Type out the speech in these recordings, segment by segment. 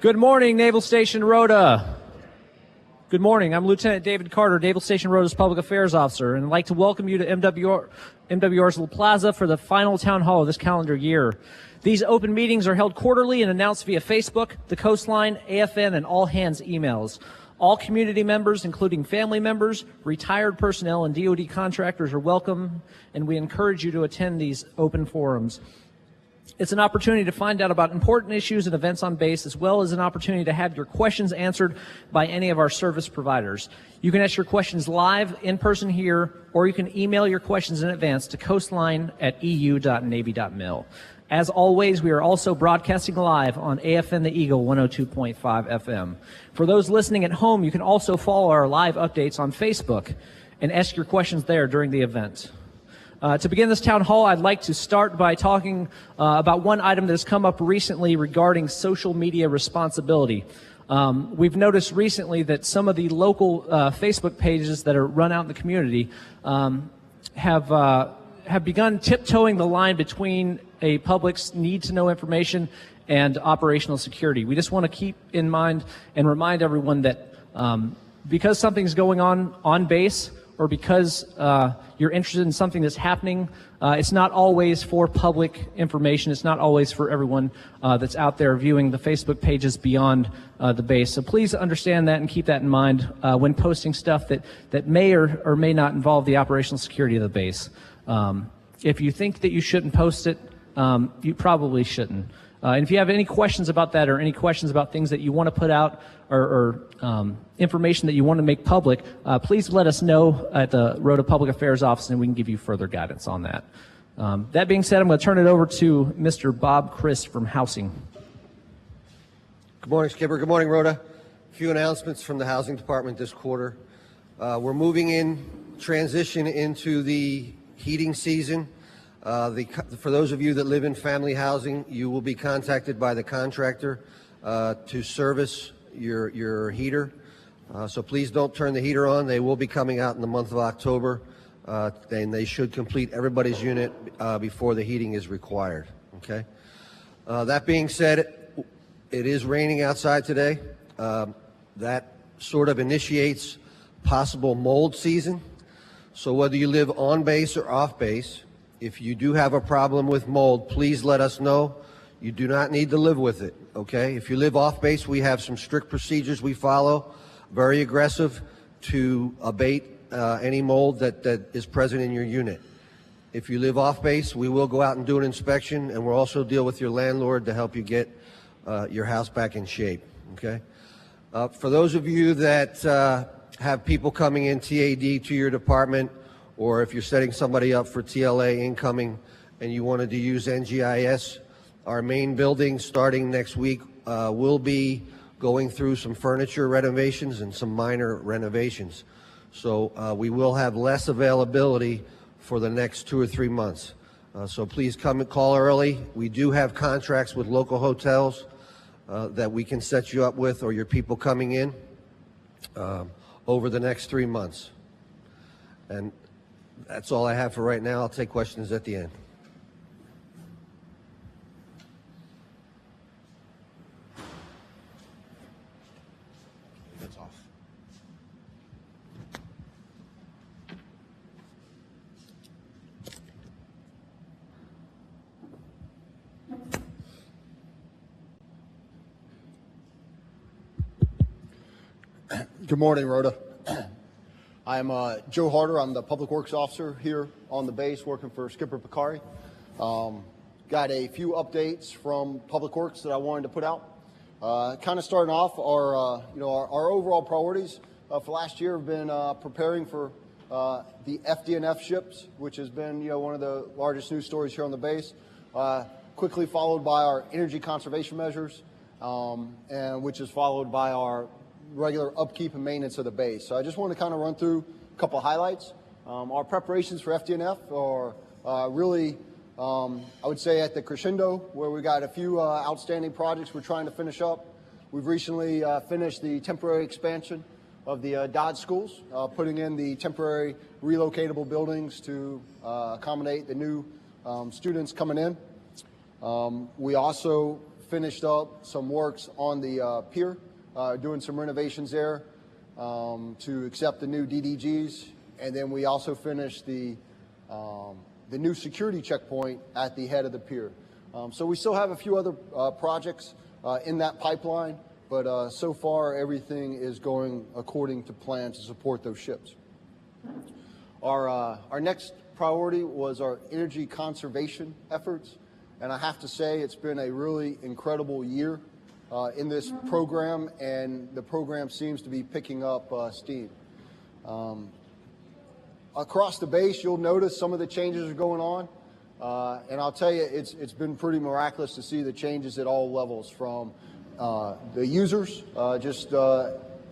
Good morning, Naval Station Rota. Good morning. I'm Lieutenant David Carter, Naval Station Rota's Public Affairs Officer, and I'd like to welcome you to MWR's La Plaza for the final town hall of this calendar year. These open meetings are held quarterly and announced via Facebook, the Coastline, AFN, and all hands emails. All community members, including family members, retired personnel, and DoD contractors are welcome, and we encourage you to attend these open forums. It's an opportunity to find out about important issues and events on base, as well as an opportunity to have your questions answered by any of our service providers. You can ask your questions live in person here, or you can email your questions in advance to coastline@eu.navy.mil. As always, we are also broadcasting live on AFN The Eagle 102.5 FM. For those listening at home, you can also follow our live updates on Facebook and ask your questions there during the event. To begin this town hall, I'd like to start by talking about one item that has come up recently regarding social media responsibility. We've noticed recently that some of the local Facebook pages that are run out in the community have begun tiptoeing the line between a public's need to know information and operational security. We just want to keep in mind and remind everyone that because something's going on base, or because you're interested in something that's happening, it's not always for public information. It's not always for everyone that's out there viewing the Facebook pages beyond the base. So please understand that and keep that in mind when posting stuff that may or may not involve the operational security of the base. If you think that you shouldn't post it, you probably shouldn't. And if you have any questions about that, or any questions about things that you want to put out, or information that you want to make public, please let us know at the Rota Public Affairs Office, and we can give you further guidance on that. That being said, I'm going to turn it over to Mr. Bob Christ from Housing. Good morning, Skipper. Good morning, Rota. A few announcements from the Housing Department this quarter. We're moving transition into the heating season. For those of you that live in family housing, you will be contacted by the contractor to service your heater. So please don't turn the heater on. They will be coming out in the month of October, and they should complete everybody's unit before the heating is required. Okay. That being said, it is raining outside today. That sort of initiates possible mold season. So whether you live on base or off base, if you do have a problem with mold, please let us know. You do not need to live with it, okay? If you live off base, we have some strict procedures we follow, very aggressive, to abate any mold that is present in your unit. If you live off base, we will go out and do an inspection, and we'll also deal with your landlord to help you get your house back in shape, okay? For those of you that have people coming in TAD to your department, or if you're setting somebody up for TLA incoming and you wanted to use NGIS, our main building starting next week will be going through some furniture renovations and some minor renovations. So we will have less availability for the next 2 or 3 months. So please come and call early. We do have contracts with local hotels that we can set you up with, or your people coming in over the next 3 months. And that's all I have for right now. I'll take questions at the end. That's off. Good morning, Rota. I am Joe Harder. I'm the Public Works Officer here on the base working for Skipper Picari. Got a few updates from Public Works that I wanted to put out. Kind of starting off, our overall priorities for last year have been preparing for the FDNF ships, which has been one of the largest news stories here on the base. Quickly followed by our energy conservation measures, and which is followed by our regular upkeep and maintenance of the base. So I just want to kind of run through a couple of highlights. Our preparations for FDNF are really, I would say, at the crescendo, where we got a few outstanding projects we're trying to finish up. We've recently finished the temporary expansion of the Dodge schools, putting in the temporary relocatable buildings to accommodate the new students coming in. We also finished up some works on the pier, doing some renovations there to accept the new DDGs, and then we also finished the new security checkpoint at the head of the pier. So we still have a few other projects in that pipeline, but so far everything is going according to plan to support those ships. Our next priority was our energy conservation efforts, and I have to say it's been a really incredible year in this program, and the program seems to be picking up steam. Across the base, you'll notice some of the changes are going on, and I'll tell you, it's been pretty miraculous to see the changes at all levels, from the users, just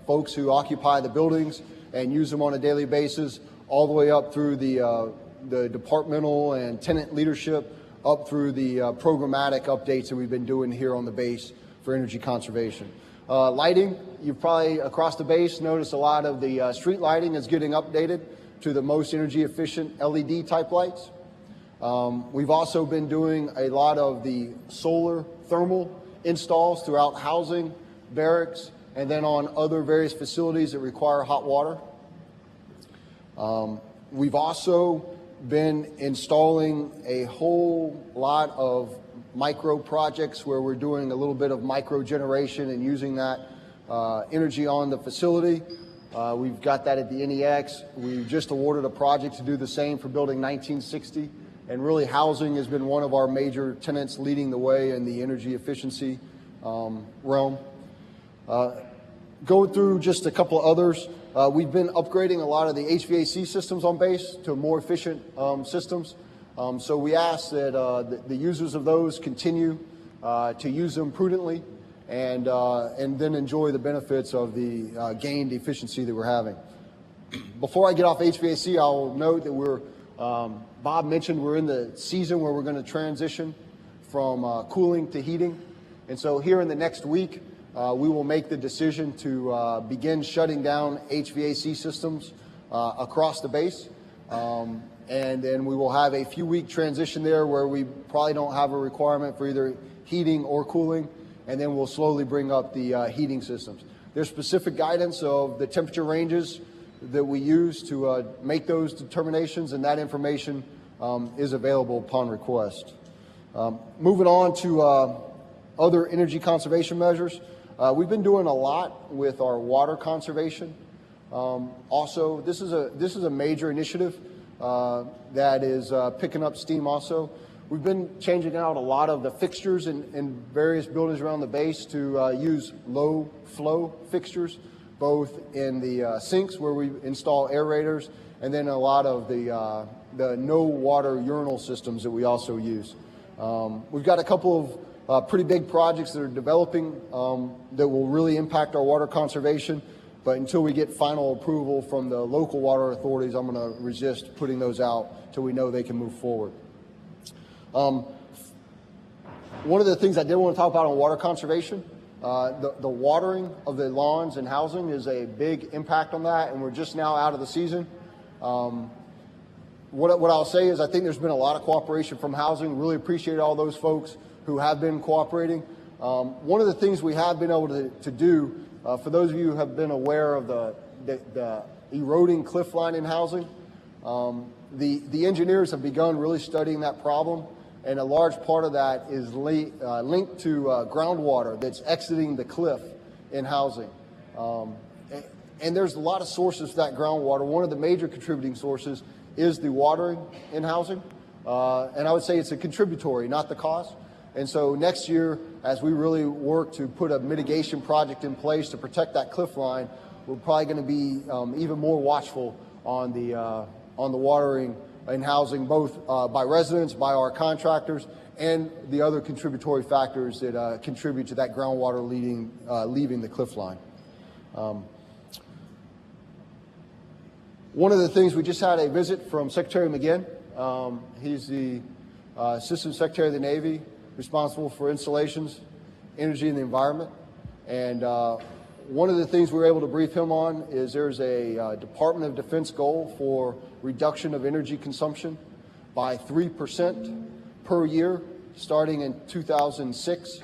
folks who occupy the buildings and use them on a daily basis, all the way up through the departmental and tenant leadership, up through the programmatic updates that we've been doing here on the base for energy conservation. Lighting, you've probably across the base noticed a lot of the street lighting is getting updated to the most energy efficient LED type lights. We've also been doing a lot of the solar thermal installs throughout housing, barracks, and then on other various facilities that require hot water. We've also been installing a whole lot of micro projects where we're doing a little bit of micro generation and using that energy on the facility. We've got that at the NEX. We just awarded a project to do the same for building 1960, and really housing has been one of our major tenants leading the way in the energy efficiency realm. Going through just a couple others, we've been upgrading a lot of the HVAC systems on base to more efficient systems. So we ask that the users of those continue to use them prudently and then enjoy the benefits of the gained efficiency that we're having. Before I get off HVAC, I'll note that Bob mentioned we're in the season where we're going to transition from cooling to heating. And so here in the next week, we will make the decision to begin shutting down HVAC systems across the base. And then we will have a few-week transition there where we probably don't have a requirement for either heating or cooling, and then we'll slowly bring up the heating systems. There's specific guidance of the temperature ranges that we use to make those determinations, and that information is available upon request. Moving on to other energy conservation measures, we've been doing a lot with our water conservation. Also, this is a major initiative that is picking up steam also. We've been changing out a lot of the fixtures in various buildings around the base to use low flow fixtures, both in the sinks where we install aerators, and then a lot of the no water urinal systems that we also use. We've got a couple of pretty big projects that are developing that will really impact our water conservation. But until we get final approval from the local water authorities, I'm going to resist putting those out till we know they can move forward. One of the things I did want to talk about on water conservation, the watering of the lawns and housing is a big impact on that, and we're just now out of the season. What I'll say is I think there's been a lot of cooperation from housing. Really appreciate all those folks who have been cooperating. One of the things we have been able to do, for those of you who have been aware of the eroding cliff line in housing, the engineers have begun really studying that problem, and a large part of that is linked to groundwater that's exiting the cliff in housing. And there's a lot of sources for that groundwater. One of the major contributing sources is the watering in housing, and I would say it's a contributory, not the cause. And so next year, as we really work to put a mitigation project in place to protect that cliff line, we're probably going to be even more watchful on the watering in housing, both by residents, by our contractors, and the other contributory factors that contribute to that groundwater leaving the cliff line. One of the things, we just had a visit from Secretary McGinn. He's the Assistant Secretary of the Navy, responsible for installations, energy, and the environment. And one of the things we were able to brief him on is there's a Department of Defense goal for reduction of energy consumption by 3% per year starting in 2006.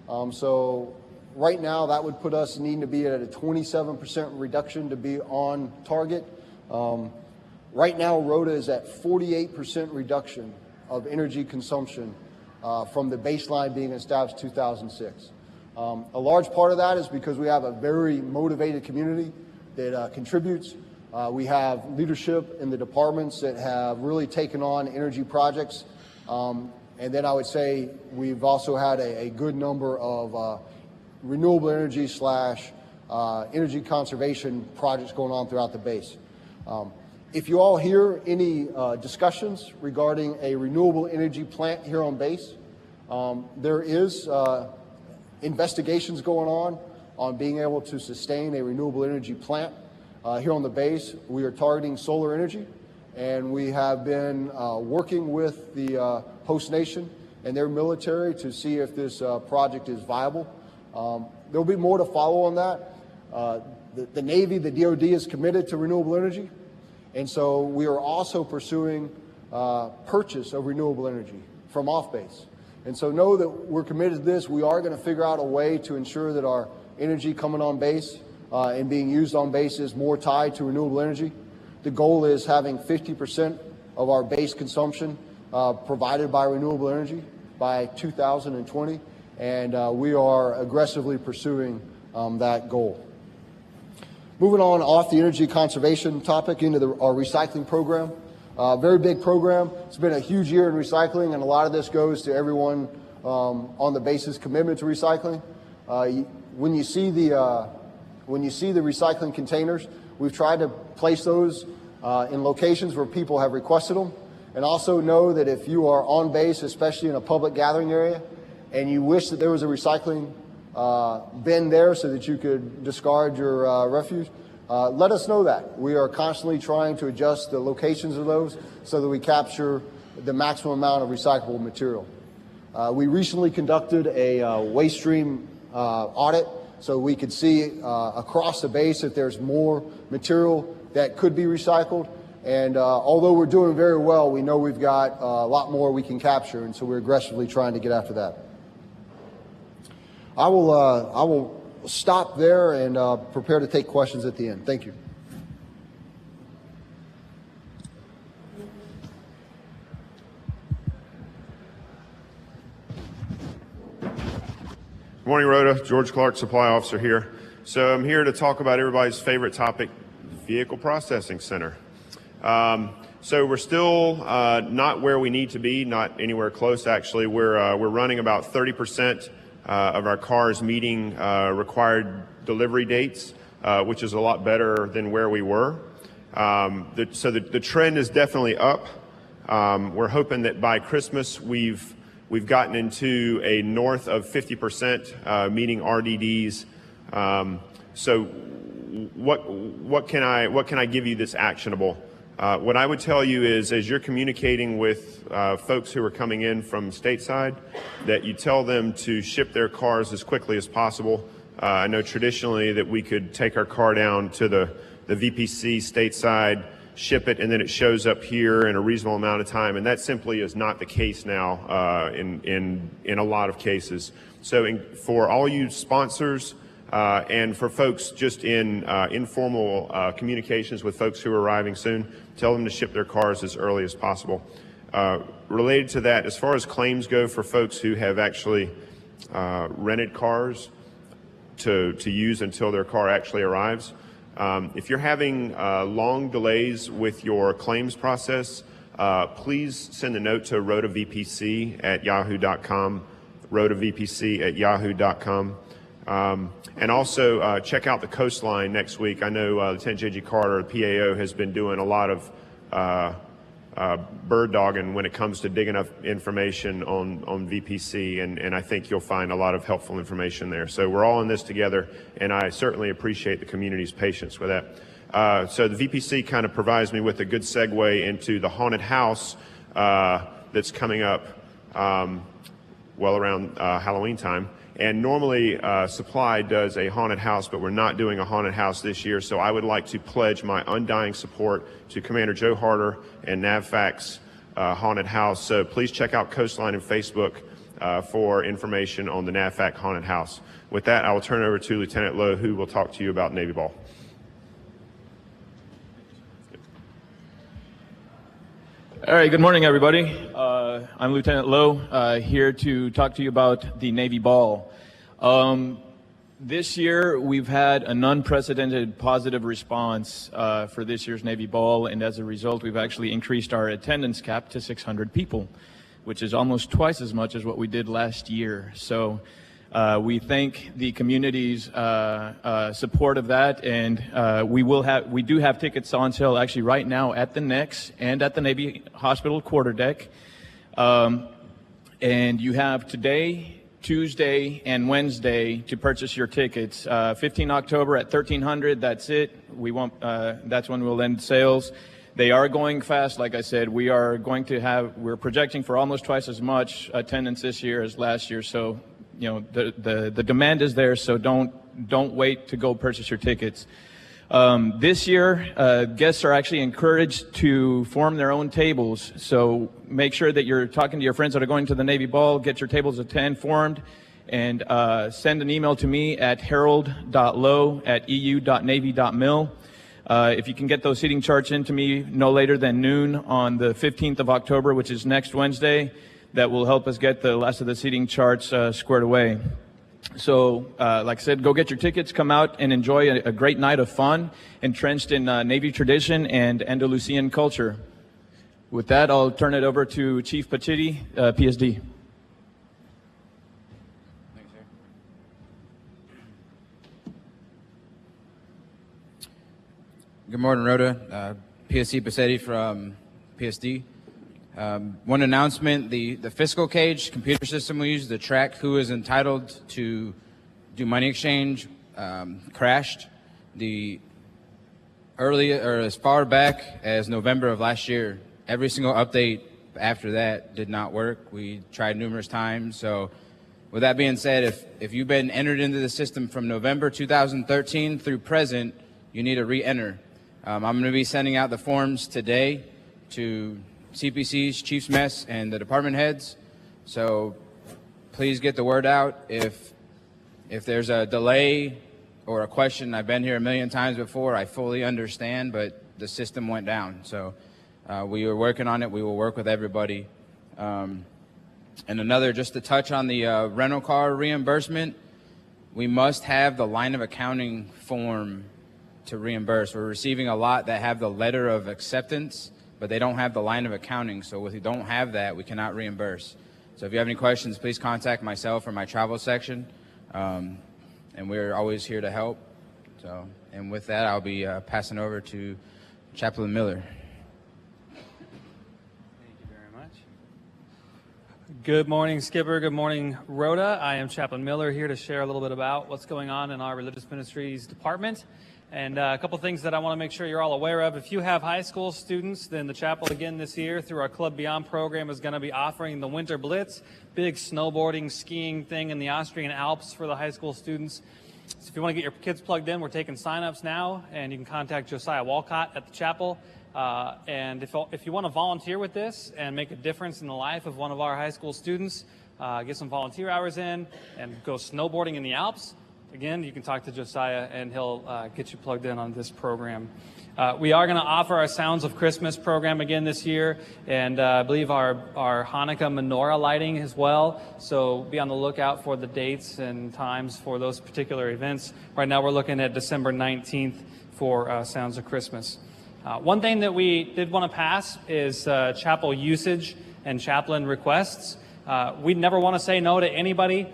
So right now that would put us needing to be at a 27% reduction to be on target. Right now Rota is at 48% reduction of energy consumption from the baseline being established 2006. A large part of that is because we have a very motivated community that contributes. We have leadership in the departments that have really taken on energy projects. And then I would say we've also had a good number of renewable energy / energy conservation projects going on throughout the base. If you all hear any discussions regarding a renewable energy plant here on base, there is investigations going on being able to sustain a renewable energy plant here on the base. We are targeting solar energy, and we have been working with the host nation and their military to see if this project is viable. There'll be more to follow on that. The Navy, the DoD is committed to renewable energy, and so we are also pursuing purchase of renewable energy from off base. And so know that we're committed to this. We are going to figure out a way to ensure that our energy coming on base and being used on base is more tied to renewable energy. The goal is having 50% of our base consumption provided by renewable energy by 2020, and we are aggressively pursuing that goal. Moving on off the energy conservation topic into our recycling program. Very big program. It's been a huge year in recycling, and a lot of this goes to everyone on the base's commitment to recycling. When you see the recycling containers, we've tried to place those in locations where people have requested them. And also know that if you are on base, especially in a public gathering area, and you wish that there was a recycling bin there so that you could discard your refuse, let us know that. We are constantly trying to adjust the locations of those so that we capture the maximum amount of recyclable material. We recently conducted a waste stream audit so we could see across the base if there's more material that could be recycled. And although we're doing very well, we know we've got a lot more we can capture, and so we're aggressively trying to get after that. I will stop there and prepare to take questions at the end. Thank you. Good morning, Rota. George Clark, Supply Officer here. So I'm here to talk about everybody's favorite topic, Vehicle Processing Center. So we're still not where we need to be, not anywhere close actually. We're running about 30% of our cars meeting required delivery dates, which is a lot better than where we were. So the trend is definitely up. We're hoping that by Christmas we've gotten into a north of 50% meeting RDDs. So what can I give you that's actionable? What I would tell you is, as you're communicating with folks who are coming in from stateside, that you tell them to ship their cars as quickly as possible. I know traditionally that we could take our car down to the VPC stateside, ship it, and then it shows up here in a reasonable amount of time, and that simply is not the case now in a lot of cases. So for all you sponsors, and for folks just in informal communications with folks who are arriving soon, tell them to ship their cars as early as possible. Related to that, as far as claims go for folks who have actually rented cars to use until their car actually arrives, if you're having long delays with your claims process, please send a note to rotavpc@yahoo.com, rotavpc@yahoo.com. And also check out the coastline next week. I know Lieutenant J.G. Carter, the PAO, has been doing a lot of bird dogging when it comes to digging up information on VPC, and I think you'll find a lot of helpful information there. So we're all in this together, and I certainly appreciate the community's patience with that. So the VPC kind of provides me with a good segue into the haunted house that's coming up well around Halloween time. And normally Supply does a haunted house, but we're not doing a haunted house this year. So I would like to pledge my undying support to Commander Joe Harder and NAVFAC's haunted house. So please check out Coastline and Facebook for information on the NAVFAC haunted house. With that, I will turn it over to Lieutenant Lowe, who will talk to you about Navy Ball. All right, good morning, everybody. I'm Lieutenant Lowe, here to talk to you about the Navy Ball. This year, we've had an unprecedented positive response for this year's Navy Ball, and as a result, we've actually increased our attendance cap to 600 people, which is almost twice as much as what we did last year. So we thank the community's support of that, and we do have tickets on sale actually right now at the NEX and at the Navy Hospital quarterdeck. And you have today, Tuesday, and Wednesday to purchase your tickets. 15 October at 1300, that's it. That's when we'll end sales. They are going fast. Like I said, we're projecting for almost twice as much attendance this year as last year. So, you know, the demand is there, so don't wait to go purchase your tickets. This year, guests are actually encouraged to form their own tables. So make sure that you're talking to your friends that are going to the Navy Ball, get your tables of 10 formed, and send an email to me at harold.lowe@eu.navy.mil. If you can get those seating charts into me no later than noon on the 15th of October, which is next Wednesday, that will help us get the last of the seating charts squared away. So, like I said, go get your tickets, come out and enjoy a great night of fun, entrenched in Navy tradition and Andalusian culture. With that, I'll turn it over to Chief Pacitti, PSD. Thanks, sir. Good morning, Rota. PSC Pacetti from PSD. One announcement, the fiscal cage computer system we use to track who is entitled to do money exchange crashed. As far back as November of last year, every single update after that did not work. We tried numerous times. So with that being said, if you've been entered into the system from November 2013 through present, you need to re-enter. I'm going to be sending out the forms today to CPCs, Chiefs Mess, and the department heads. So please get the word out. If there's a delay or a question, I've been here a million times before, I fully understand, but the system went down. So we are working on it. We will work with everybody. And another, just to touch on the rental car reimbursement, we must have the line of accounting form to reimburse. We're receiving a lot that have the letter of acceptance, but they don't have the line of accounting. So if we don't have that, we cannot reimburse. So if you have any questions, please contact myself or my travel section. And we're always here to help. So, and with that, I'll be passing over to Chaplain Miller. Thank you very much. Good morning, Skipper. Good morning, Rota. I am Chaplain Miller, here to share a little bit about what's going on in our Religious Ministries Department. And a couple things that I want to make sure you're all aware of. If you have high school students, then the chapel again this year through our Club Beyond program is going to be offering the Winter Blitz, big snowboarding, skiing thing in the Austrian Alps for the high school students. So if you want to get your kids plugged in, we're taking sign-ups now, and you can contact Josiah Walcott at the chapel. And if you want to volunteer with this and make a difference in the life of one of our high school students, get some volunteer hours in and go snowboarding in the Alps, again, you can talk to Josiah, and he'll get you plugged in on this program. We are going to offer our Sounds of Christmas program again this year, and I believe our Hanukkah menorah lighting as well. So be on the lookout for the dates and times for those particular events. Right now we're looking at December 19th for Sounds of Christmas. One thing that we did want to pass is chapel usage and chaplain requests. We never want to say no to anybody.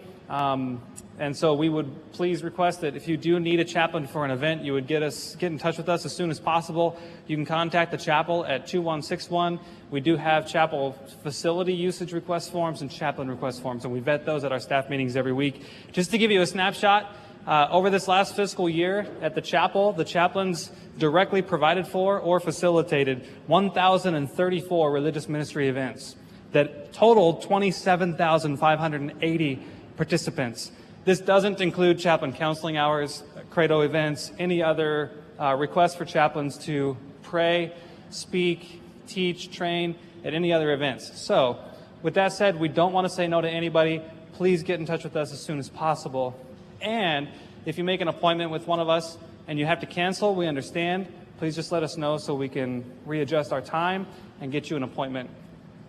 And so we would please request that if you do need a chaplain for an event, you would get in touch with us as soon as possible. You can contact the chapel at 2161. We do have chapel facility usage request forms and chaplain request forms, and we vet those at our staff meetings every week. Just to give you a snapshot, over this last fiscal year at the chapel, the chaplains directly provided for or facilitated 1,034 religious ministry events that totaled 27,580 participants. This doesn't include chaplain counseling hours, credo events, any other requests for chaplains to pray, speak, teach, train. at any other events. So with that said, we don't want to say no to anybody. Please get in touch with us as soon as possible. And if you make an appointment with one of us and you have to cancel, we understand. Please just let us know so we can readjust our time and get you an appointment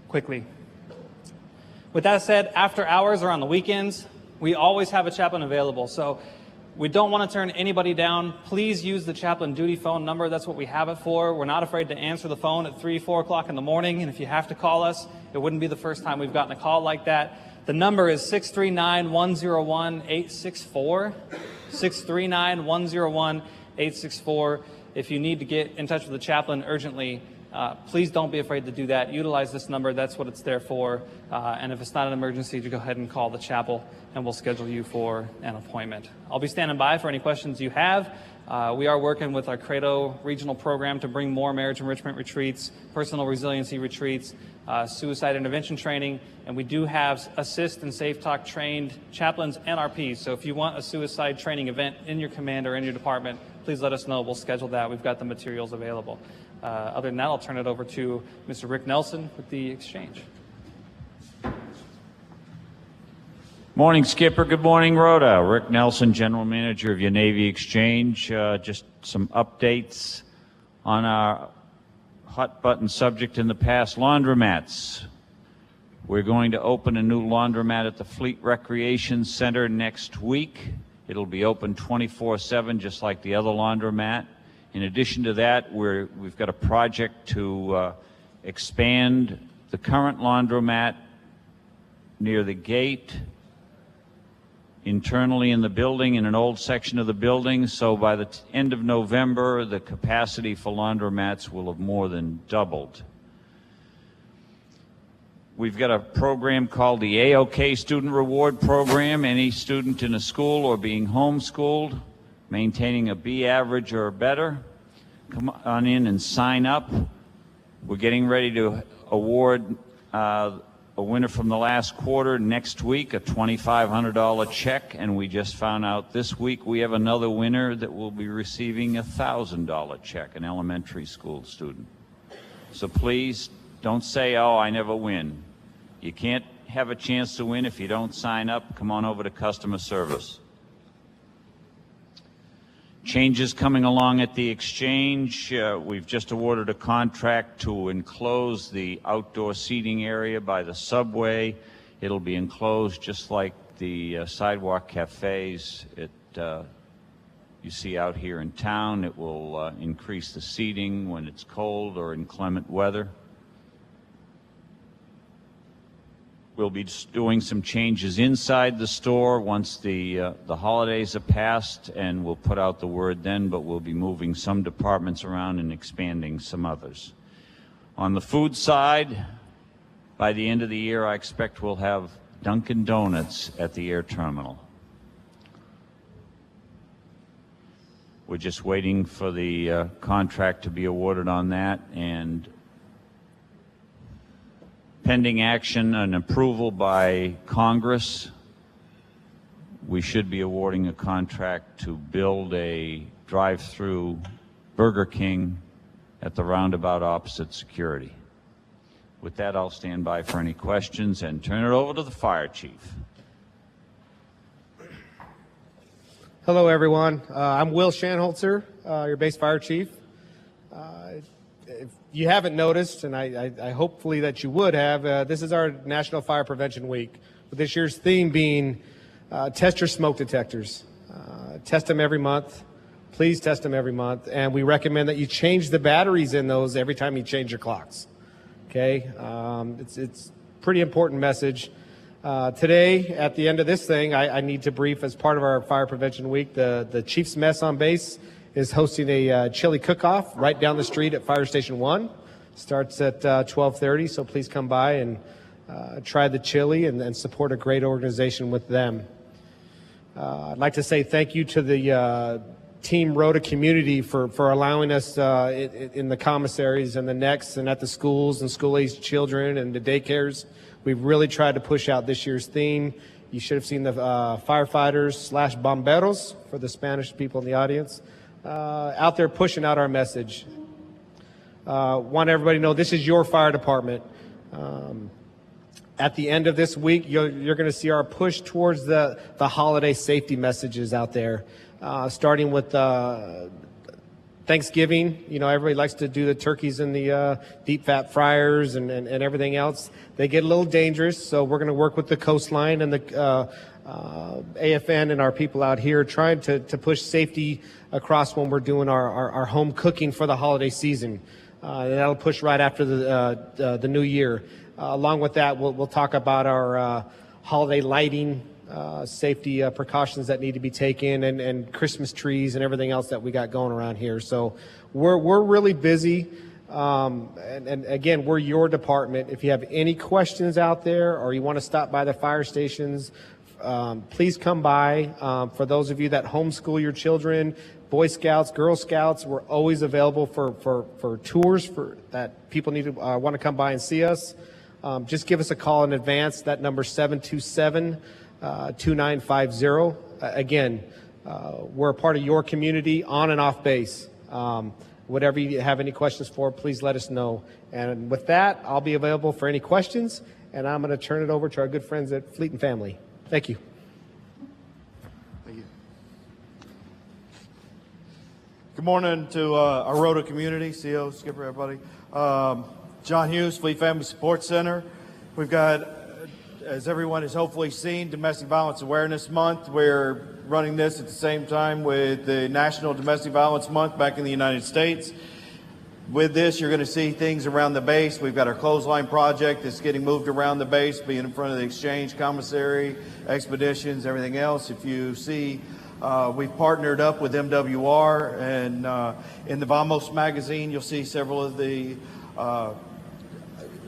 quickly. With that said, after hours or on the weekends, we always have a chaplain available. So we don't want to turn anybody down. Please use the chaplain duty phone number. That's what we have it for. We're not afraid to answer the phone at 3, 4 o'clock in the morning. And if you have to call us, it wouldn't be the first time we've gotten a call like that. The number is 639-101-864. 639-101-864. If you need to get in touch with the chaplain urgently, please don't be afraid to do that. Utilize this number. That's what it's there for. And if it's not an emergency, to go ahead and call the chapel, and we'll schedule you for an appointment. I'll be standing by for any questions you have. We are working with our Credo regional program to bring more marriage enrichment retreats, personal resiliency retreats, suicide intervention training, and we do have assist and safe talk trained chaplains and RPs. So if you want a suicide training event in your command or in your department, please let us know. We'll schedule that. We've got the materials available. Other than that, I'll turn it over to Mr. Rick Nelson with the exchange. Morning, Skipper. Good morning, Rota. Rick Nelson, General Manager of your Navy Exchange. Just some updates on our hot button subject in the past, laundromats. We're going to open a new laundromat at the Fleet Recreation Center next week. It'll be open 24/7, just like the other laundromat. In addition to that, we've got a project to expand the current laundromat near the gate, internally in the building, in an old section of the building. So by the end of November, the capacity for laundromats will have more than doubled. We've got a program called the AOK Student Reward Program. Any student in a school or being homeschooled, maintaining a B average or better, come on in and sign up. We're getting ready to award a winner from the last quarter next week, a $2,500 check, and we just found out this week we have another winner that will be receiving a $1,000 check, an elementary school student. So please don't say, oh, I never win. You can't have a chance to win if you don't sign up. Come on over to customer service. Changes coming along at the exchange. We've just awarded a contract to enclose the outdoor seating area by the subway. It'll be enclosed just like the sidewalk cafes you see out here in town. It will increase the seating when it's cold or inclement weather. We'll be doing some changes inside the store once the holidays are passed, and we'll put out the word then, but we'll be moving some departments around and expanding some others. On the food side, by the end of the year, I expect we'll have Dunkin' Donuts at the air terminal. We're just waiting for the contract to be awarded on that, and pending action and approval by Congress, we should be awarding a contract to build a drive-through Burger King at the roundabout opposite security. With that, I'll stand by for any questions and turn it over to the fire chief. Hello, everyone. I'm Will Shanholzer, your base fire chief. If you haven't noticed, and I hopefully that you would have, this is our National Fire Prevention Week, with this year's theme being test your smoke detectors. Test them every month. Please test them every month. And we recommend that you change the batteries in those every time you change your clocks. Okay? It's a pretty important message. Today, at the end of this thing, I need to brief, as part of our Fire Prevention Week, the Chief's Mess on base is hosting a chili cook-off right down the street at Fire Station 1. Starts at 12:30, so please come by and try the chili and support a great organization with them. I'd like to say thank you to the Team Rota community for allowing us in the commissaries and the NECs and at the schools and school-aged children and the daycares. We've really tried to push out this year's theme. You should have seen the firefighters/bomberos, for the Spanish people in the audience, out there pushing out our message. want everybody to know this is your fire department. At the end of this week, you're going to see our push towards the holiday safety messages out there, starting with Thanksgiving. You know, everybody likes to do the turkeys and the deep fat fryers and everything else. They get a little dangerous, so we're going to work with the coastline and the AFN and our people out here trying to push safety across when we're doing our home cooking for the holiday season. And that'll push right after the new year. Along with that, we'll talk about our holiday lighting, safety precautions that need to be taken, and Christmas trees and everything else that we got going around here. So we're really busy. And again, we're your department. If you have any questions out there or you want to stop by the fire stations, please come by. For those of you that homeschool your children, Boy Scouts, Girl Scouts, we're always available for tours that people need to want to come by and see us. Just give us a call in advance. That number is 727-2950. Again, we're a part of your community on and off base. Whatever you have any questions for, please let us know. And with that, I'll be available for any questions, and I'm going to turn it over to our good friends at Fleet and Family. Thank you. Thank you. Good morning to our Rota community, CO, Skipper, everybody. John Hughes, Fleet Family Support Center. We've got, as everyone has hopefully seen, Domestic Violence Awareness Month. We're running this at the same time with the National Domestic Violence Month back in the United States. With this, you're going to see things around the base. We've got our clothesline project that's getting moved around the base, being in front of the exchange, commissary, expeditions, everything else. If you see, we've partnered up with MWR, and in the Vamos magazine, you'll see several of the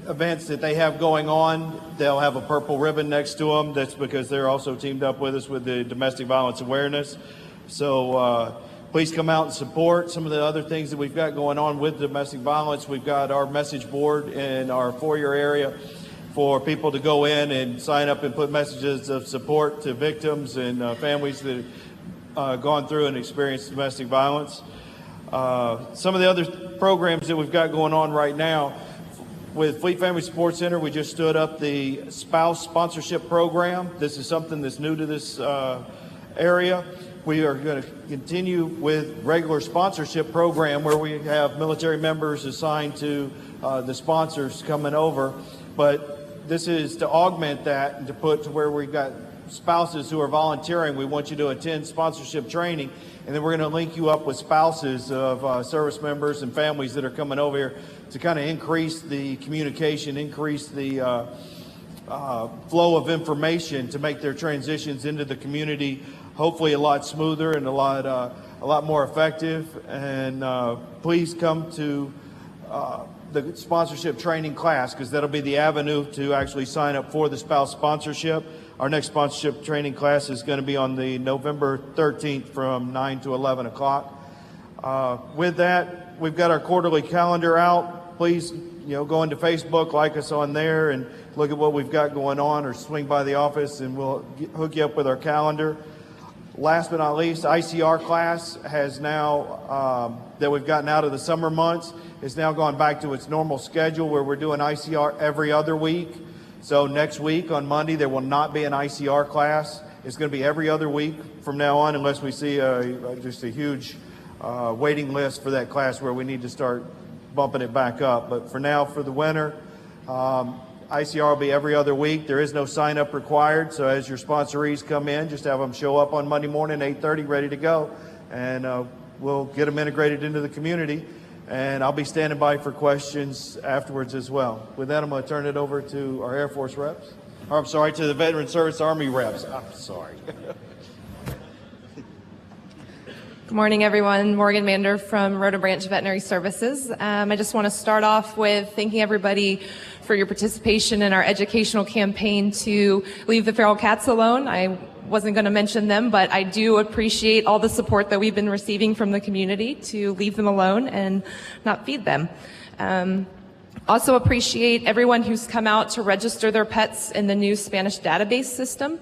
events that they have going on. They'll have a purple ribbon next to them. That's because they're also teamed up with us with the domestic violence awareness. So please come out and support some of the other things that we've got going on with domestic violence. We've got our message board in our foyer area for people to go in and sign up and put messages of support to victims and families that have gone through and experienced domestic violence. Some of the other programs that we've got going on right now, with Fleet Family Support Center, we just stood up the spouse sponsorship program. This is something that's new to this area. We are going to continue with regular sponsorship program where we have military members assigned to the sponsors coming over. But this is to augment that and to put to where we've got spouses who are volunteering. We want you to attend sponsorship training, and then we're going to link you up with spouses of service members and families that are coming over here to kind of increase the communication, increase the flow of information to make their transitions into the community hopefully a lot smoother and a lot more effective. And please come to the sponsorship training class, because that'll be the avenue to actually sign up for the spouse sponsorship. Our next sponsorship training class is going to be on the November 13th from 9 to 11 o'clock. With that, we've got our quarterly calendar out. Please, go into Facebook, like us on there, and look at what we've got going on, or swing by the office and we'll hook you up with our calendar. Last but not least, ICR class has now, that we've gotten out of the summer months, is now gone back to its normal schedule where we're doing ICR every other week. So next week on Monday, there will not be an ICR class. It's going to be every other week from now on, unless we see just a huge waiting list for that class where we need to start bumping it back up. But for now, for the winter, ICR will be every other week. There is no sign up required. So as your sponsorees come in, just have them show up on Monday morning, 8:30, ready to go. And we'll get them integrated into the community. And I'll be standing by for questions afterwards as well. With that, I'm going to turn it over to our Air Force reps. Or I'm sorry, to the Veteran Service Army reps. I'm sorry. Good morning, everyone. Morgan Mander from Rota Branch Veterinary Services. I just want to start off with thanking everybody for your participation in our educational campaign to leave the feral cats alone. I wasn't going to mention them, but I do appreciate all the support that we've been receiving from the community to leave them alone and not feed them. Also appreciate everyone who's come out to register their pets in the new Spanish database system.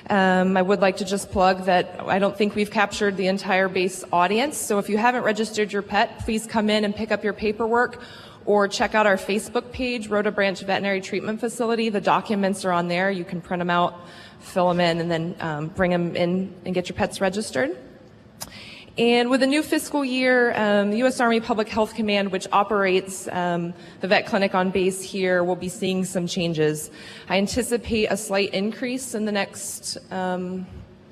I would like to just plug that I don't think we've captured the entire base audience. So if you haven't registered your pet, please come in and pick up your paperwork or check out our Facebook page, Rota Branch Veterinary Treatment Facility. The documents are on there. You can print them out, fill them in, and then bring them in and get your pets registered. And with the new fiscal year, the U.S. Army Public Health Command, which operates the vet clinic on base here, will be seeing some changes. I anticipate a slight increase in the next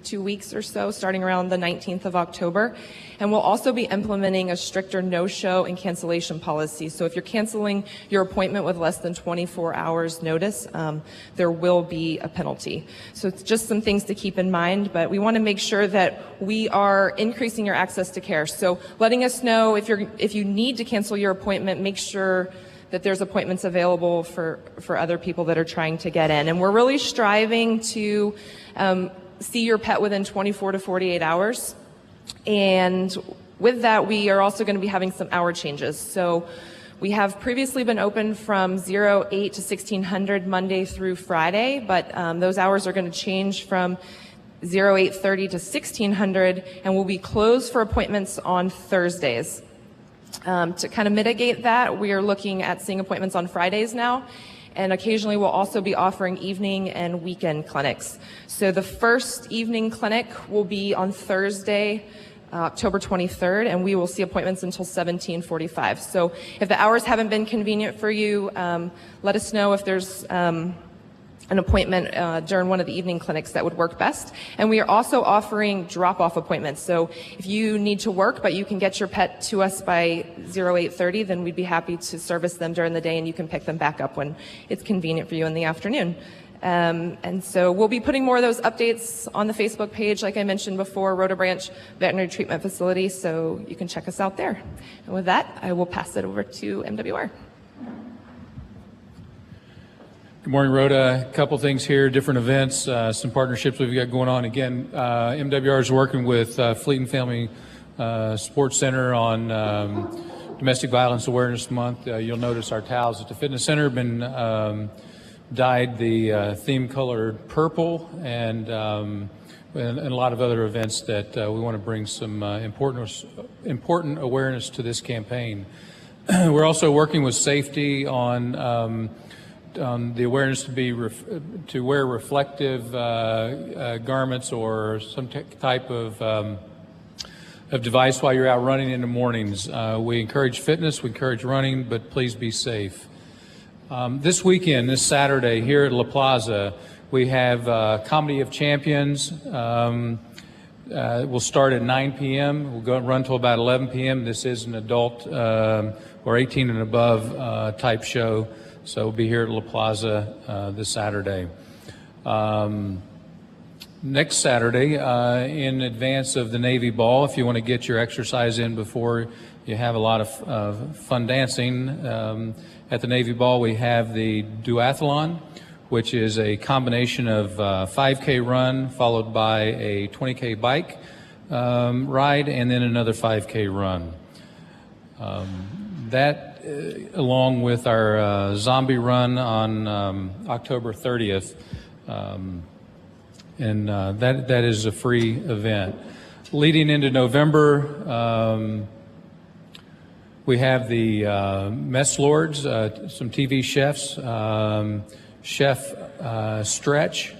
2 weeks or so, starting around the 19th of October. And we'll also be implementing a stricter no-show and cancellation policy. So if you're canceling your appointment with less than 24 hours notice, there will be a penalty. So it's just some things to keep in mind, but we want to make sure that we are increasing your access to care. So letting us know if you need to cancel your appointment, make sure that there's appointments available for other people that are trying to get in. And we're really striving to see your pet within 24 to 48 hours. And with that, we are also going to be having some hour changes. So we have previously been open from 08 to 1600 Monday through Friday, but those hours are going to change from 08:30 to 1600, and we'll be closed for appointments on Thursdays. To kind of mitigate that, we are looking at seeing appointments on Fridays now. And occasionally we'll also be offering evening and weekend clinics. So the first evening clinic will be on Thursday, October 23rd, and we will see appointments until 17:45. So if the hours haven't been convenient for you, let us know if there's an appointment during one of the evening clinics that would work best. And we are also offering drop-off appointments. So if you need to work, but you can get your pet to us by 08:30, then we'd be happy to service them during the day, and you can pick them back up when it's convenient for you in the afternoon. And so we'll be putting more of those updates on the Facebook page, like I mentioned before, Rota Branch Veterinary Treatment Facility, so you can check us out there. And with that, I will pass it over to MWR. Good morning, Rhoda. A couple things here, different events, some partnerships we've got going on. Again, MWR is working with Fleet and Family Sports Center on Domestic Violence Awareness Month. You'll notice our towels at the fitness center have been dyed the theme colored purple, and a lot of other events that we want to bring some important awareness to this campaign. We're also working with safety on the awareness to wear reflective garments or some type of device while you're out running in the mornings. We encourage fitness, we encourage running, but please be safe. This weekend, this Saturday, here at La Plaza, we have Comedy of Champions. We'll start at 9 p.m. We'll go run till about 11 p.m. This is an adult or 18 and above type show. So we'll be here at La Plaza this Saturday. Next Saturday, in advance of the Navy Ball, if you want to get your exercise in before you have a lot of fun dancing, at the Navy Ball we have the duathlon, which is a combination of 5K run followed by a 20K bike ride and then another 5K run. That along with our zombie run on October 30th, and that is a free event. Leading into November, we have the Mess Lords, some TV chefs, Chef Stretch,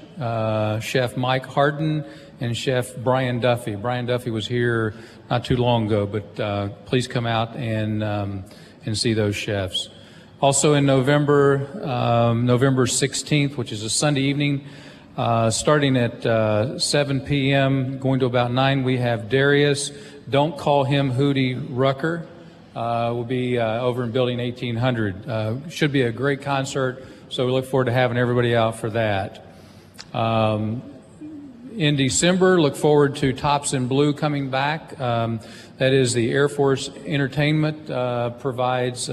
Chef Mike Harden, and Chef Brian Duffy. Brian Duffy was here not too long ago, but please come out and see those chefs. Also in November, November 16th, which is a Sunday evening, starting at 7 p.m., going to about 9, we have Darius, Don't Call Him Hootie Rucker. Will be over in Building 1800. Should be a great concert, so we look forward to having everybody out for that. In December, look forward to Tops in Blue coming back. That is the Air Force Entertainment provides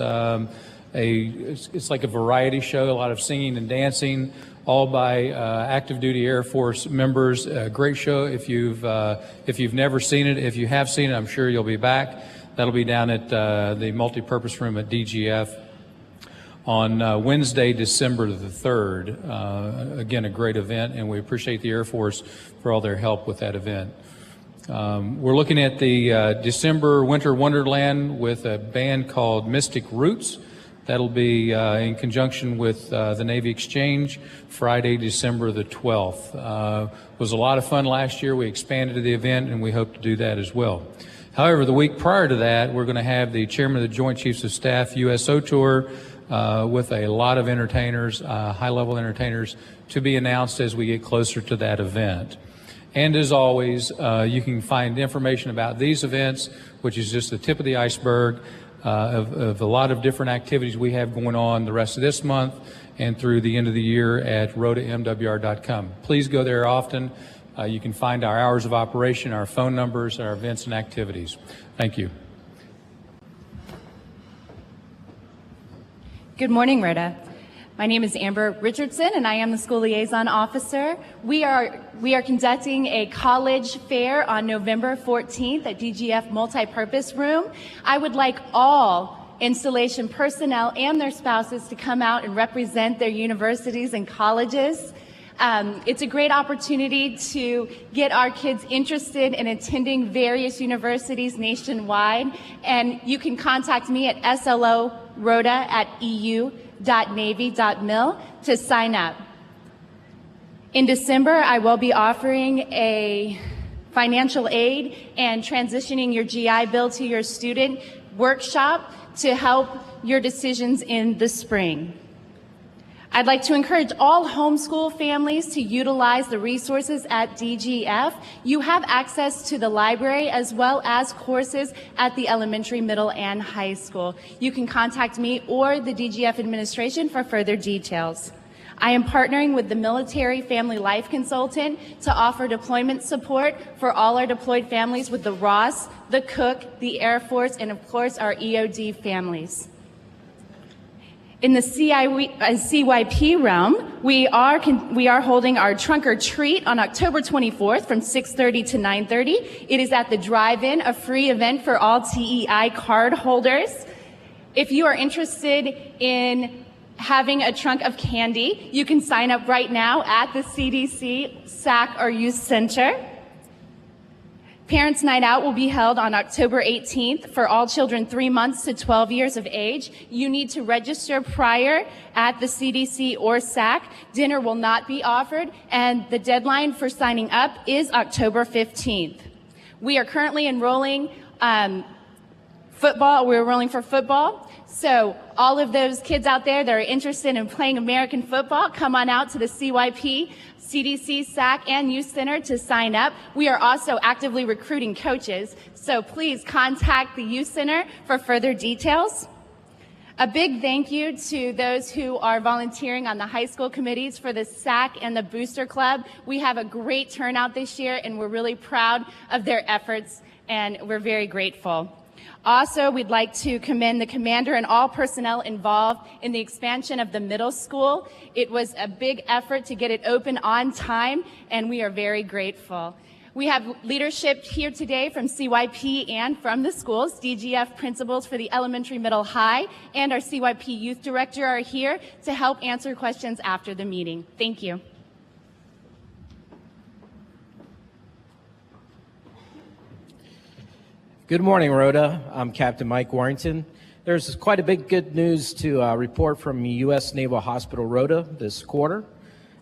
it's like a variety show, a lot of singing and dancing, all by active duty Air Force members. Great show. If you've never seen it, if you have seen it, I'm sure you'll be back. That'll be down at the multipurpose room at DGF. on Wednesday, December the 3rd. Again, a great event, and we appreciate the Air Force for all their help with that event. We're looking at the December Winter Wonderland with a band called Mystic Roots. That'll be in conjunction with the Navy Exchange, Friday, December the 12th. It was a lot of fun last year. We expanded the event, and we hope to do that as well. However, the week prior to that, we're going to have the Chairman of the Joint Chiefs of Staff USO Tour with a lot of entertainers, high-level entertainers, to be announced as we get closer to that event. And as always, you can find information about these events, which is just the tip of the iceberg of a lot of different activities we have going on the rest of this month and through the end of the year at rotamwr.com. Please go there often. You can find our hours of operation, our phone numbers, our events and activities. Thank you. Good morning, Rota. My name is Amber Richardson, and I am the school liaison officer. We are conducting a college fair on November 14th at DGF Multipurpose Room. I would like all installation personnel and their spouses to come out and represent their universities and colleges. It's a great opportunity to get our kids interested in attending various universities nationwide, and you can contact me at slorota@eu.navy.mil to sign up. In December, I will be offering a financial aid and transitioning your GI Bill to your student workshop to help your decisions in the spring. I'd like to encourage all homeschool families to utilize the resources at DGF. You have access to the library as well as courses at the elementary, middle, and high school. You can contact me or the DGF administration for further details. I am partnering with the Military Family Life Consultant to offer deployment support for all our deployed families with the Ross, the Cook, the Air Force, and of course our EOD families. In the CYP realm, we are holding our trunk or treat on October 24th from 6:30 to 9:30. It is at the drive-in, a free event for all TEI card holders. If you are interested in having a trunk of candy, you can sign up right now at the CDC, SAC, or Youth Center. Parents' Night Out will be held on October 18th for all children 3 months to 12 years of age. You need to register prior at the CDC or SAC. Dinner will not be offered, and the deadline for signing up is October 15th. We are currently enrolling football. We're enrolling for football. So all of those kids out there that are interested in playing American football, come on out to the CYP, CDC, SAC, and Youth Center to sign up. We are also actively recruiting coaches, so please contact the Youth Center for further details. A big thank you to those who are volunteering on the high school committees for the SAC and the Booster Club. We have a great turnout this year, and we're really proud of their efforts, and we're very grateful. Also, we'd like to commend the commander and all personnel involved in the expansion of the middle school. It was a big effort to get it open on time, and we are very grateful. We have leadership here today from CYP and from the schools. DGF principals for the elementary, middle, high, and our CYP youth director are here to help answer questions after the meeting. Thank you. Good morning, Rota. I'm Captain Mike Warrington. There's quite a bit of good news to report from U.S. Naval Hospital Rota this quarter.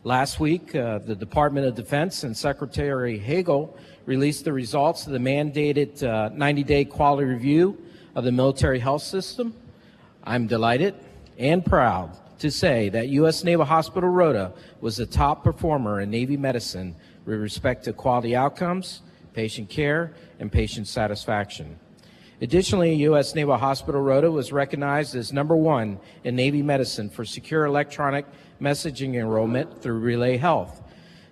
Last week, the Department of Defense and Secretary Hagel released the results of the mandated 90-day quality review of the military health system. I'm delighted and proud to say that U.S. Naval Hospital Rota was the top performer in Navy medicine with respect to quality outcomes, patient care, and patient satisfaction. Additionally, U.S. Naval Hospital Rota was recognized as #1 in Navy medicine for secure electronic messaging enrollment through Relay Health.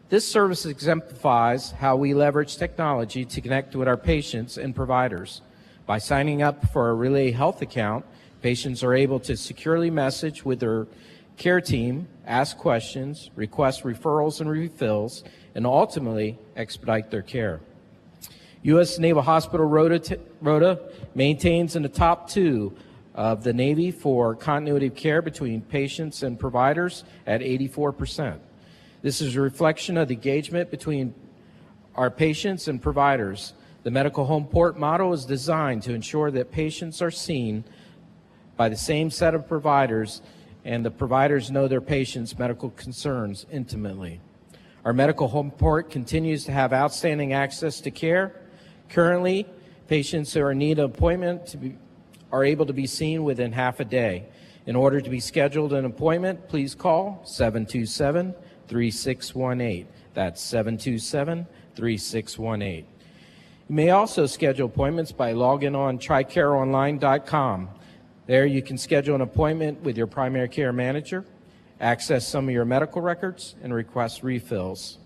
This service exemplifies how we leverage technology to connect with our patients and providers. By signing up for a Relay Health account, patients are able to securely message with their care team, ask questions, request referrals and refills, and ultimately expedite their care. U.S. Naval Hospital Rota maintains in the top 2 of the Navy for continuity of care between patients and providers at 84%. This is a reflection of the engagement between our patients and providers. The medical home port model is designed to ensure that patients are seen by the same set of providers and the providers know their patients' medical concerns intimately. Our medical home port continues to have outstanding access to care. Currently, patients who are in need of appointment are able to be seen within half a day. In order to be scheduled an appointment, please call 727-3618. That's 727-3618. You may also schedule appointments by logging on TRICAREonline.com. There you can schedule an appointment with your primary care manager, access some of your medical records, and request refills.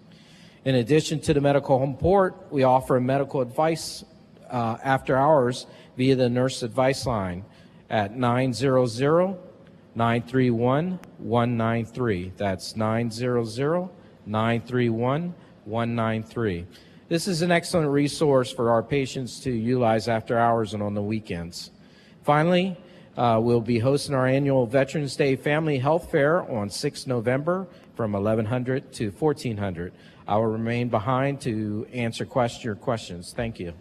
In addition to the medical home port, we offer medical advice after hours via the nurse advice line at 900-931-193. That's 900-931-193. This is an excellent resource for our patients to utilize after hours and on the weekends. Finally, we'll be hosting our annual Veterans Day Family Health Fair on 6 November from 1100 to 1400. I will remain behind to answer your questions. Thank you.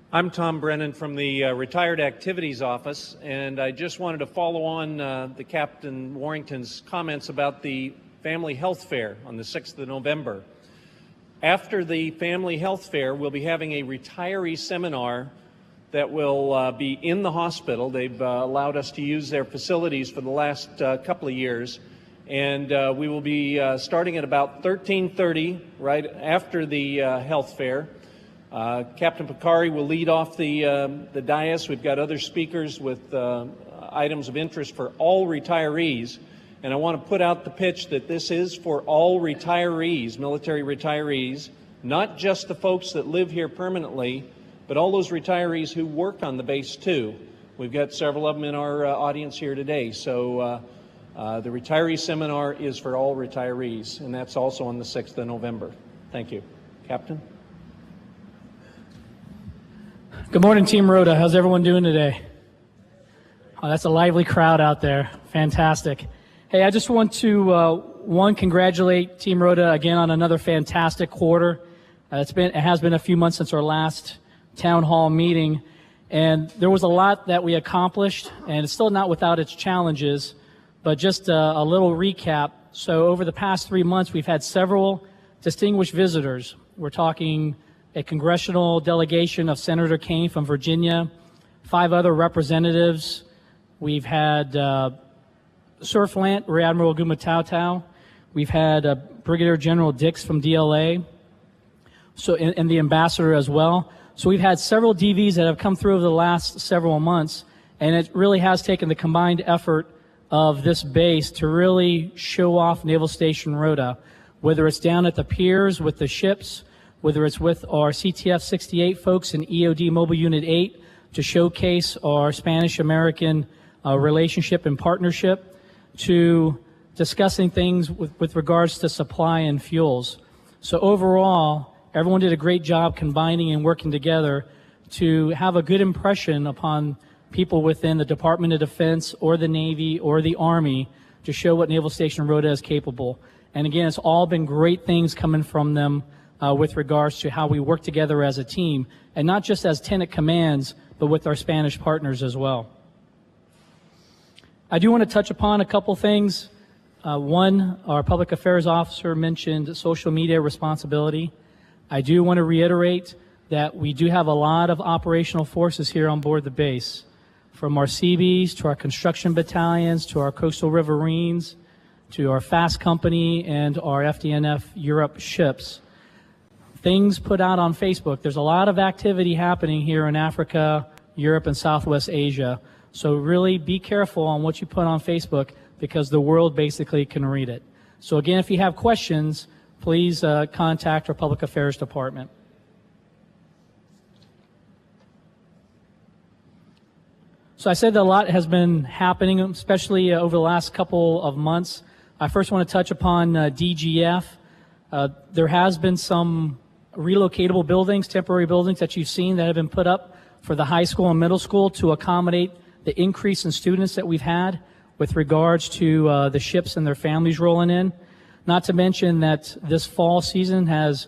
I'm Tom Brennan from the Retired Activities Office, and I just wanted to follow on the Captain Warrington's comments about the Family Health Fair on the 6th of November. After the Family Health Fair, we'll be having a retiree seminar that will be in the hospital. They've allowed us to use their facilities for the last couple of years, and we will be starting at about 13:30, right after the health fair. Captain Picari will lead off the dais. We've got other speakers with items of interest for all retirees. And I want to put out the pitch that this is for all retirees, military retirees, not just the folks that live here permanently, but all those retirees who work on the base too. We've got several of them in our audience here today. So the retiree seminar is for all retirees, and that's also on the 6th of November. Thank you. Captain? Good morning, Team Rota. How's everyone doing today? Oh, that's a lively crowd out there. Fantastic. Hey, I just want to, congratulate Team Rota again on another fantastic quarter. It has been a few months since our last town hall meeting, and there was a lot that we accomplished, and it's still not without its challenges, but just a little recap. So over the past 3 months, we've had several distinguished visitors. We're talking a congressional delegation of Senator Kaine from Virginia, 5 other representatives. We've had Surflant, Rear Admiral Gumatau. We've had Brigadier General Dix from DLA, and the ambassador as well. So we've had several DVs that have come through over the last several months, and it really has taken the combined effort of this base to really show off Naval Station Rota, whether it's down at the piers with the ships, whether it's with our CTF 68 folks in EOD Mobile Unit 8 to showcase our Spanish-American relationship and partnership, to discussing things with regards to supply and fuels. So overall, everyone did a great job combining and working together to have a good impression upon people within the Department of Defense or the Navy or the Army to show what Naval Station Rota is capable. And again, it's all been great things coming from them with regards to how we work together as a team, and not just as tenant commands, but with our Spanish partners as well. I do want to touch upon a couple things. One, our public affairs officer mentioned social media responsibility. I do want to reiterate that we do have a lot of operational forces here on board the base, from our Seabees to our construction battalions to our coastal riverines to our fast company and our FDNF Europe ships. Things put out on Facebook. There's a lot of activity happening here in Africa, Europe, and Southwest Asia. So really be careful on what you put on Facebook, because the world basically can read it. So again, if you have questions, please contact our Public Affairs Department. So I said that a lot has been happening, especially over the last couple of months. I first want to touch upon DGF. There has been some relocatable buildings, temporary buildings that you've seen that have been put up for the high school and middle school to accommodate the increase in students that we've had with regards to the ships and their families rolling in. Not to mention that this fall season has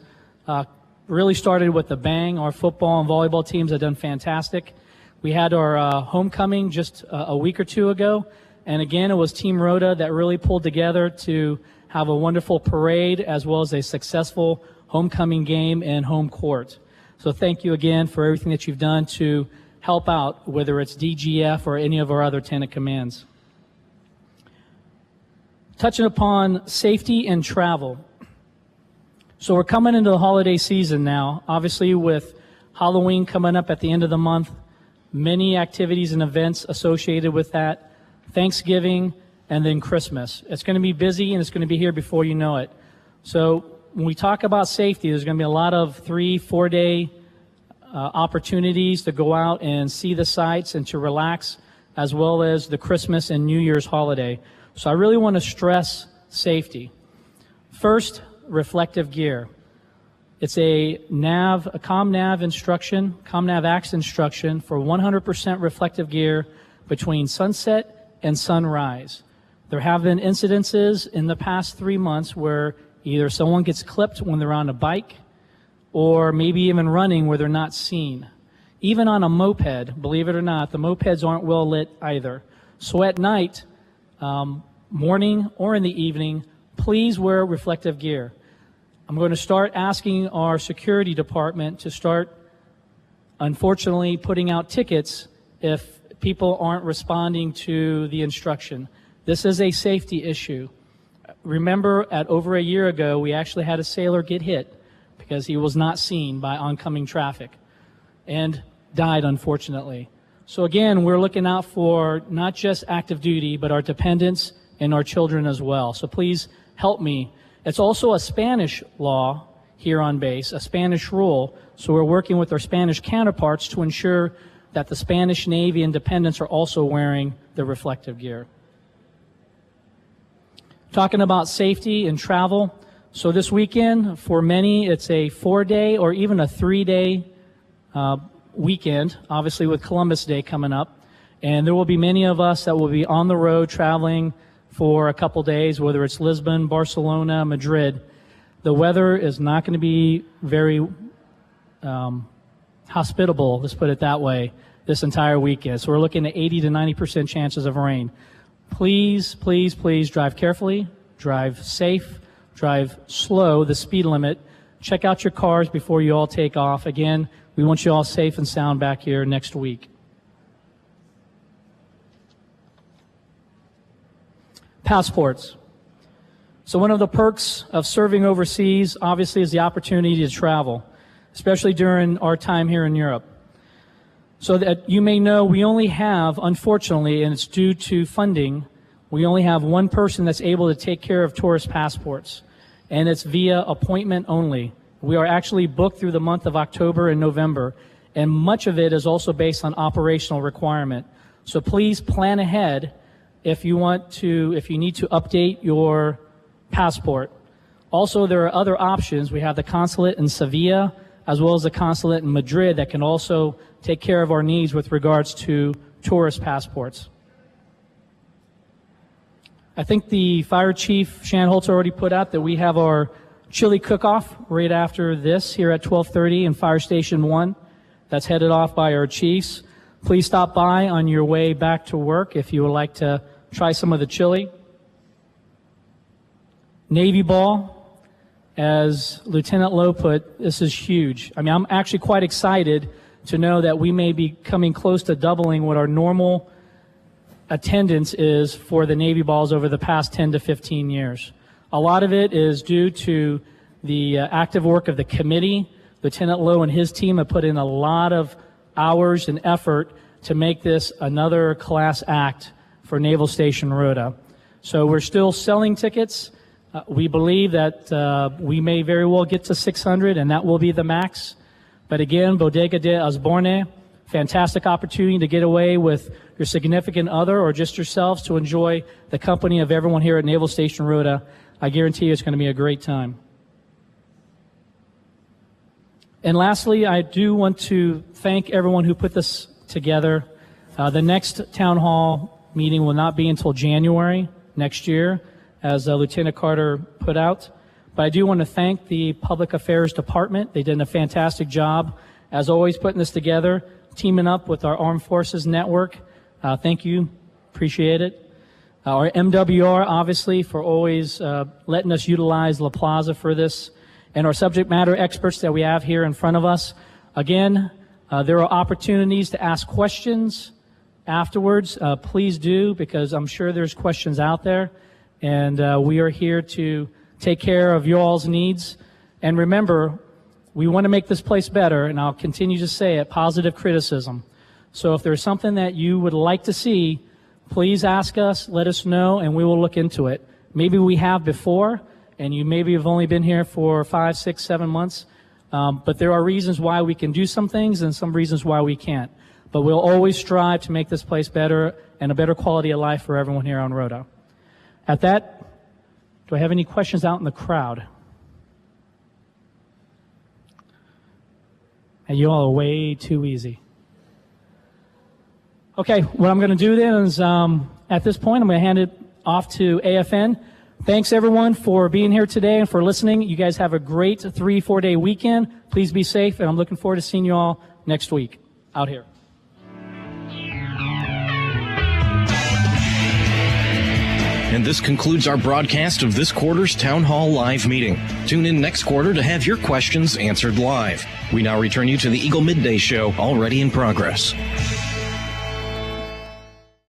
really started with a bang. Our football and volleyball teams have done fantastic. We had our homecoming just a week or two ago, and again, it was Team Rota that really pulled together to have a wonderful parade as well as a successful homecoming game and home court. So thank you again for everything that you've done to help out, whether it's DGF or any of our other tenant commands. Touching upon safety and travel. So we're coming into the holiday season now, obviously with Halloween coming up at the end of the month, many activities and events associated with that, Thanksgiving, and then Christmas. It's going to be busy and it's going to be here before you know it. So when we talk about safety, there's going to be a lot of 3-4 day opportunities to go out and see the sights and to relax, as well as the Christmas and New Year's holiday. So I really want to stress safety. First, reflective gear. It's a ComNav instruction, ComNav Acts instruction for 100% reflective gear between sunset and sunrise. There have been incidences in the past 3 months where either someone gets clipped when they're on a bike or maybe even running where they're not seen. Even on a moped, believe it or not, the mopeds aren't well lit either. So at night, morning or in the evening, please wear reflective gear. I'm going to start asking our security department to start, unfortunately, putting out tickets if people aren't responding to the instruction. This is a safety issue. Remember, at over a year ago, we actually had a sailor get hit because he was not seen by oncoming traffic and died, unfortunately. So again, we're looking out for not just active duty, but our dependents and our children as well. So please help me. It's also a Spanish law here on base, a Spanish rule. So we're working with our Spanish counterparts to ensure that the Spanish Navy and dependents are also wearing the reflective gear. Talking about safety and travel. So this weekend, for many, it's a 4-day or even a 3-day weekend, obviously with Columbus Day coming up. And there will be many of us that will be on the road traveling for a couple days, whether it's Lisbon, Barcelona, Madrid. The weather is not going to be very hospitable, let's put it that way, this entire weekend. So we're looking at 80 to 90% chances of rain. Please, please, please drive carefully, drive safe, drive slow, the speed limit. Check out your cars before you all take off. Again, we want you all safe and sound back here next week. Passports. So one of the perks of serving overseas, obviously, is the opportunity to travel, especially during our time here in Europe. So that you may know, we only have, unfortunately, and it's due to funding, we only have one person that's able to take care of tourist passports, and it's via appointment only. We are actually booked through the month of October and November, and much of it is also based on operational requirement. So please plan ahead if you need to update your passport. Also, there are other options. We have the consulate in Sevilla, as well as the consulate in Madrid that can also take care of our needs with regards to tourist passports. I think the Fire Chief Shanholtz already put out that we have our chili cook-off right after this here at 12:30 in Fire Station 1. That's headed off by our chiefs. Please stop by on your way back to work if you would like to try some of the chili. Navy Ball. As Lieutenant Lowe put, this is huge. I mean, I'm actually quite excited to know that we may be coming close to doubling what our normal attendance is for the Navy Balls over the past 10 to 15 years. A lot of it is due to the active work of the committee. Lieutenant Lowe and his team have put in a lot of hours and effort to make this another class act for Naval Station Rota. So we're still selling tickets. We believe that we may very well get to 600, and that will be the max. But again, Bodega de Osborne, fantastic opportunity to get away with your significant other or just yourselves to enjoy the company of everyone here at Naval Station Rota. I guarantee you it's going to be a great time. And lastly, I do want to thank everyone who put this together. The next town hall meeting will not be until January next year, as Lieutenant Carter put out. But I do want to thank the Public Affairs Department. They did a fantastic job, as always, putting this together, teaming up with our Armed Forces Network. Thank you. Appreciate it. Our MWR, obviously, for always letting us utilize La Plaza for this, and our subject matter experts that we have here in front of us. Again, there are opportunities to ask questions afterwards. Please do, because I'm sure there's questions out there, and we are here to take care of your all's needs. And remember, we want to make this place better, and I'll continue to say it, positive criticism. So if there's something that you would like to see, please ask us, let us know, and we will look into it. Maybe we have before, and you maybe have only been here for 5, 6, 7 months, but there are reasons why we can do some things and some reasons why we can't. But we'll always strive to make this place better and a better quality of life for everyone here on Rota. At that, do I have any questions out in the crowd? And you all are way too easy. Okay, what I'm going to do then is, at this point, I'm going to hand it off to AFN. Thanks, everyone, for being here today and for listening. You guys have a great 3-4 day weekend. Please be safe, and I'm looking forward to seeing you all next week out here. And this concludes our broadcast of this quarter's Town Hall Live meeting. Tune in next quarter to have your questions answered live. We now return you to the Eagle Midday Show, already in progress.